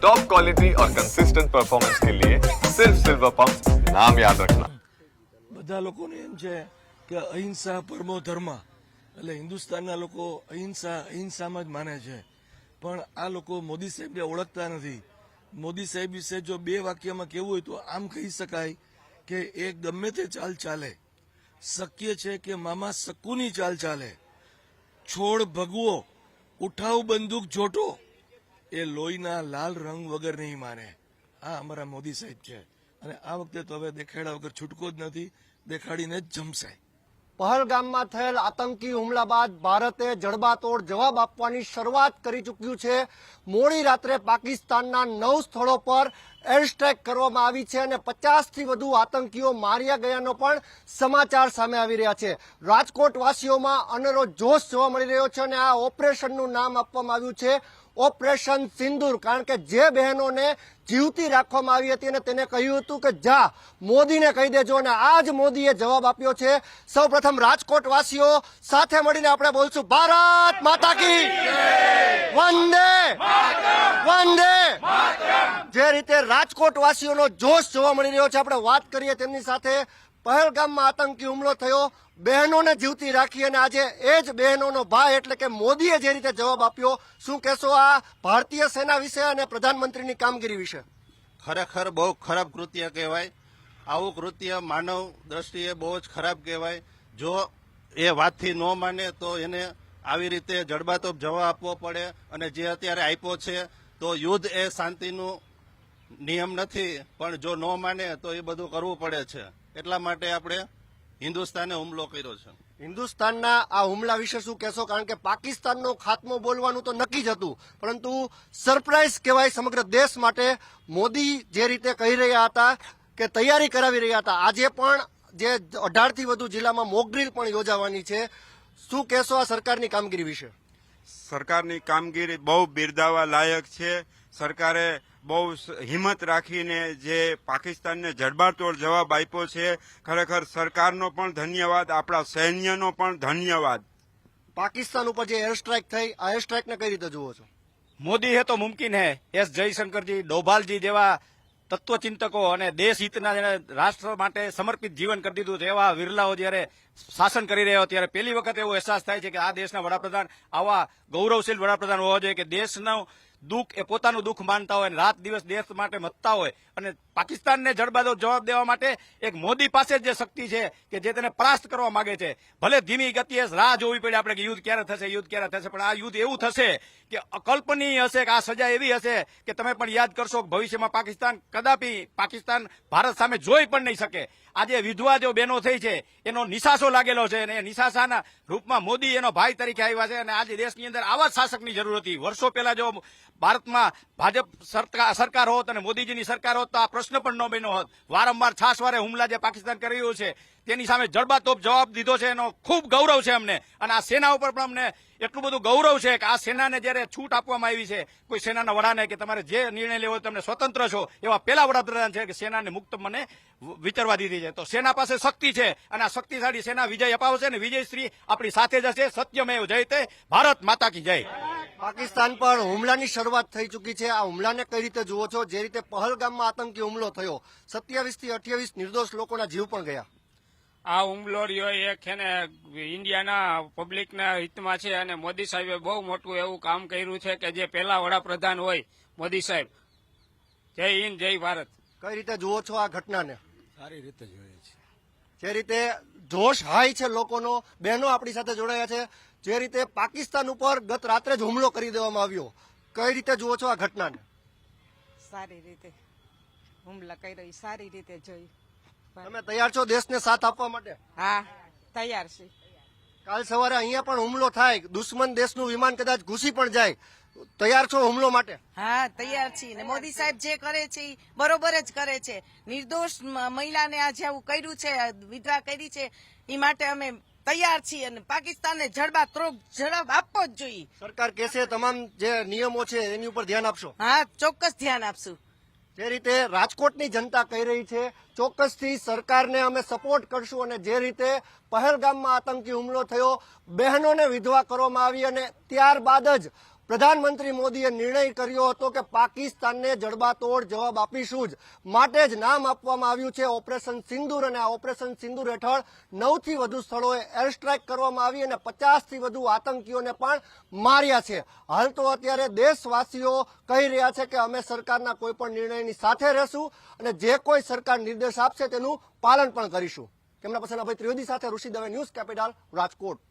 Top quality और consistent performance के लिए सिर्फ सिल्वर पंप नाम याद रखना। બધા લોકોને એમ છે કે અહિંસા પરમો ધર્મ, એટલે હિન્દુસ્તાનના લોકો અહિંસામાં જ માને છે, પણ આ લોકો મોદી સાહેબને ઓળખતા નથી. મોદી સાહેબ વિશે જો બે વાક્યમાં કહેવું હોય તો આમ કહી શકાય કે એ ગમે તે ચાલ ચાલે, શક્ય છે કે મામા સક્કુની ચાલ ચાલે, છોડ ભગવો, ઉઠાવ બંદૂક જોટો, એ લોહીના લાલ રંગ વગર નહીં માને. આ અમારા મોદી સાહેબ છે, અને આ વખતે તો હવે દેખાડ્યા વગર છૂટકો જ નથી, દેખાડીને જ જમશે. પહલગામમાં થયેલ આતંકી હુમલા બાદ ભારતે જડબાતોડ જવાબ આપવાની શરૂઆત કરી ચૂક્યું છે. મોડી રાત્રે પાકિસ્તાનના 9 સ્થળો પર એર સ્ટ્રાઇક કરવામાં આવી છે અને 50થી વધુ આતંકીઓ માર્યા ગયાનો પણ સમાચાર સામે આવી રહ્યા છે. રાજકોટ વાસીઓમાં અનેરો જોશ જોવા મળી રહ્યો છે અને આ ઓપરેશનનું નામ આપવામાં આવ્યું છે ઓપરેશન સિંદૂર, કારણ કે જે બહેનોને જીવતી રાખવામાં આવી હતી અને તેને કહ્યું હતું કે જા મોદીને કહી દેજો, અને આ જ મોદીએ જવાબ આપ્યો છે. સૌ પ્રથમ રાજકોટ વાસીઓ સાથે મળીને આપણે બોલશું ભારત માતા કી વંદે વંદે. જે રીતે રાજકોટ વાસીઓનો જોશ જોવા મળી રહ્યો છે, આપણે વાત કરીએ તેમની સાથે. પહેલગામમાં આતંકી હુમલો થયો, બહેનોને જીવતી રાખી, અને આજે એ જ બહેનોનો ભાઈ એટલે કે મોદીએ જે રીતે જવાબ આપ્યો, શું કહેશો આ ભારતીય સેના વિશે અને પ્રધાનમંત્રીની કામગીરી વિશે? ખરેખર બહુ ખરાબ કૃત્ય કહેવાય. આવું કૃત્ય માનવ દ્રષ્ટિએ બહુ જ ખરાબ કહેવાય. જો એ વાતથી ન માને તો એને આવી રીતે જડબાતોબ જવાબ આપવો પડે, અને જે અત્યારે આપ્યો છે તો યુદ્ધ એ શાંતિનું નિયમ નથી, પણ જો ન માને તો એ બધું કરવું પડે છે. એટલા માટે આપણે હિન્દુસ્તાને હુમલો કર્યો છે. હિન્દુસ્તાનના આ હુમલા વિશે શું કહેશો? કારણ કે પાકિસ્તાનનો ખાત્મો બોલવાનું તો નક્કી જ હતું, પરંતુ સરપ્રાઇઝ કહેવાય સમગ્ર દેશ માટે. મોદી જે રીતે કહી રહ્યા હતા કે તૈયારી કરાવી રહ્યા હતા, આજે પણ જે 18થી વધુ જિલ્લામાં મોકડ્રીલ પણ યોજાવાની છે. શું કહેશો આ સરકારની કામગીરી વિશે? સરકારની કામગીરી બહુ બિરદાવવા લાયક છે. સરકારે બહુ હિંમત રાખીને જે પાકિસ્તાનને જડબાતોડ જવાબ આપ્યો છે, ખરેખર સરકારનો પણ ધન્યવાદ, આપણા સૈન્યનો પણ ધન્યવાદ. પાકિસ્તાન ઉપર જે એર સ્ટ્રાઇક થઈ, આ એર સ્ટ્રાઇકને કઈ રીતે જુઓ છો? મોદી હે તો મુમકિન હે. એસ જયશંકરજી, ડોભાલજી જેવા તત્વચિંતકો અને દેશ હિતના જેને રાષ્ટ્ર માટે સમર્પિત જીવન કરી દીધું છે, એવા વિરલાઓ જયારે શાસન કરી રહ્યા ત્યારે પહેલી વખત એવો અહેસાસ થાય છે કે આ દેશના વડાપ્રધાન આવા ગૌરવશીલ વડાપ્રધાન હોવા જોઈએ કે દેશનું દુઃખ એ પોતાનું દુઃખ માનતા હોય અને રાત દિવસ દેશ માટે મથતા હોય, અને પાકિસ્તાનને જડબાતોડ જવાબ દેવા માટે એક મોદી પાસે જે શક્તિ છે કે જે તેને પરાસ્ત કરવા માંગે છે. ભલે ધીમી ગતિએ રાહ જોવી પડે આપણે કે યુદ્ધ ક્યારે થશે, પણ આ યુદ્ધ એવું થશે કે અકલ્પનીય હશે, કે આ સજા એવી હશે કે તમે પણ યાદ કરશો કે ભવિષ્યમાં પાકિસ્તાન ભારત સામે જોઈ પણ નહીં શકે. આજે વિધવા જો બહેનો થઈ છે એનો નિશાસો લાગેલો છે, અને એ નિશાસાના રૂપમાં મોદી એનો ભાઈ તરીકે આવ્યા છે, અને આજે દેશની અંદર આવા જ શાસકની જરૂર હતી. વર્ષો પહેલા જો ભારતમાં ભાજપ સરકાર હોત અને મોદીજીની સરકાર હોત તો આ પ્રશ્ન પણ ન બન્યો હોત. વારંવાર છાસવારે હુમલા જે પાકિસ્તાન કરી રહ્યું છે તેની સામે જડબાતોબ જવાબ દીધો છે, એનો ખૂબ ગૌરવ છે અમને. અને આ સેના ઉપર પણ અમને એટલું બધું ગૌરવ છે કે આ સેનાને જયારે છૂટ આપવામાં આવી છે, કોઈ સેનાના વડાને કે તમારે જે નિર્ણય લેવો તમને સ્વતંત્ર છો, એવા પહેલા વડાપ્રધાન છે કે સેનાને મુક્ત મને વિચારવા દીધી છે. તો સેના પાસે શક્તિ છે, અને આ શક્તિશાળી સેના વિજય અપાવશે, અને વિજયશ્રી આપણી સાથે જ હશે. સત્યમેવ જયતે. ભારત માતા કી જય. પાકિસ્તાન પર હુમલાની શરૂઆત થઈ ચૂકી છે. આ હુમલાને કઈ રીતે જુઓ છો? જે રીતે પહલગામમાં આતંકી હુમલો થયો, 27થી 28 નિર્દોષ લોકોના જીવ પણ ગયા. આ હુમલો રહ્યો એક છે ને ઇન્ડિયાના પબ્લિકના હિતમાં છે, અને મોદી સાહેબે બહુ મોટું એવું કામ કર્યું છે કે જે પહેલા વડાપ્રધાન હોય મોદી સાહેબ. જય હિન્દ, જય ભારત. કઈ રીતે જુઓ છો આ ઘટનાને? સારી રીતે જોઈએ છે. જે રીતે જોશ હાઈ છે લોકોનો, બહેનો આપણી સાથે જોડાયા છે. જે રીતે પાકિસ્તાન ઉપર ગત રાત્રે જ હુમલો કરી દેવામાં આવ્યો, કઈ રીતે જુઓ છો આ ઘટનાને? સારી રીતે હુમલા કર્યો, સારી રીતે જોઈ. તમે તૈયાર છો દેશને સાથ આપવા માટે? હા, તૈયાર છે. કાલ સવારે અહીંયા પણ હુમલો થાય, દુશ્મન દેશનું વિમાન કદાચ ઘૂસી પણ જાય, તૈયાર છો હુમલો માટે? હા, તૈયાર છીએ. ને મોદી સાહેબ જે કરે છે એ બરોબર જ કરે છે. નિર્દોષ મહિલાને આજે આવું કર્યું છે, વિધવા કરી છે, એ માટે અમે તૈયાર છીએ, અને પાકિસ્તાનને જવાબ આપવો જ જોઈએ. સરકાર કહેશે તમામ જે નિયમો છે એની ઉપર ધ્યાન આપશો? હા, ચોક્કસ ધ્યાન આપશું. જે રીતે રાજકોટની જનતા કહી રહી છે, ચોક્કસથી સરકારને અમે સપોર્ટ કરશું. અને જે રીતે પહેલગામમાં આતંકી હુમલો થયો, બહેનોને વિધવા કરવામાં આવી, અને ત્યારબાદ જ પ્રધાનમંત્રી મોદીએ નિર્ણય કર્યો હતો કે પાકિસ્તાનને જડબાતોડ જવાબ આપીશું જ, માટે જ નામ આપવામાં આવ્યું છે ઓપરેશન સિંદૂર, અને આ ઓપરેશન સિંદૂર હેઠળ 9 થી વધુ સ્થળોએ એર સ્ટ્રાઇક કરવામાં આવી અને 50 થી વધુ આતંકીઓને પણ માર્યા છે. હાલ તો અત્યારે દેશવાસીઓ કહી રહ્યા છે કે અમે સરકારના કોઈ પણ નિર્ણયની સાથે રહેશું અને જે કોઈ સરકાર નિર્દેશ આપશે તેનું પાલન પણ કરીશું. કેમેરા પર્સન અભય ત્રિવેદી સાથે ઋષિ દવે, ન્યૂઝ કેપિટલ, રાજકોટ.